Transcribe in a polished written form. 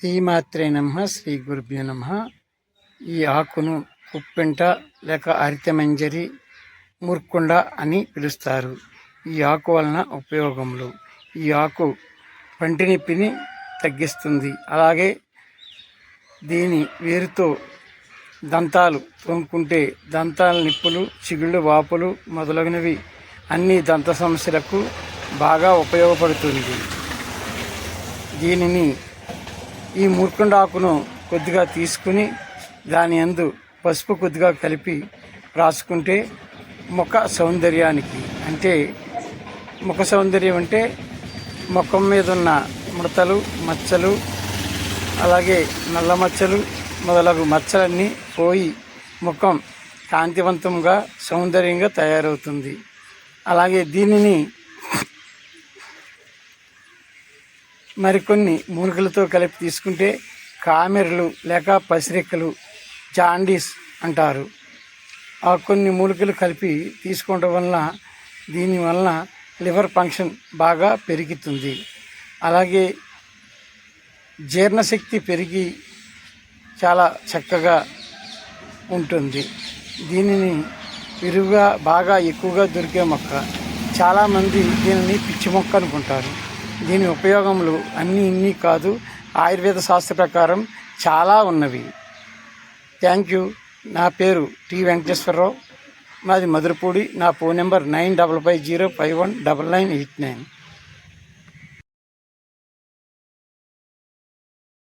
శ్రీమాత్రే నమః. శ్రీ గురుభ్యో నమః. ఈ ఆకును కుప్పెంట లేక అరితెమంజరి, ముర్కుండ అని పిలుస్తారు. ఈ ఆకు వలన ఉపయోగములు: ఈ ఆకు పంటి నొప్పిని తగ్గిస్తుంది. అలాగే దీని వేరుతో దంతాలు తోముకుంటే దంతాల నిప్పులు, చిగుళ్ళు, వాపులు మొదలగునవి అన్ని దంత సమస్యలకు బాగా ఉపయోగపడుతుంది. దీనిని ఈ ముర్కుండ ఆకును కొద్దిగా తీసుకుని దాని యందు పసుపు కొద్దిగా కలిపి రాసుకుంటే ముఖ సౌందర్యానికి, అంటే ముఖ సౌందర్యం అంటే ముఖం మీద ఉన్న ముడతలు, మచ్చలు, అలాగే నల్ల మచ్చలు మొదలగు మచ్చలన్నీ పోయి ముఖం కాంతివంతంగా సౌందర్యంగా తయారవుతుంది. అలాగే దీనిని మరికొన్ని మూలికలతో కలిపి తీసుకుంటే కామెరలు లేక పసిరెక్కలు, జాండీస్ అంటారు. ఆ కొన్ని మూలికలు కలిపి తీసుకోవడం వలన దీనివలన లివర్ ఫంక్షన్ బాగా పెరుగుతుంది. అలాగే జీర్ణశక్తి పెరిగి చాలా చక్కగా ఉంటుంది. దీనిని విరివిగా బాగా ఎక్కువగా దొరికే మొక్క. చాలామంది దీనిని పిచ్చి మొక్క అనుకుంటారు. దీని ఉపయోగములు అన్నీ ఇన్ని కాదు, ఆయుర్వేద శాస్త్ర ప్రకారం చాలా ఉన్నవి. Thank you. నా పేరు టి వెంకటేశ్వరరావు. మాది మధురపూడి. నా ఫోన్ నెంబర్ 9550519989.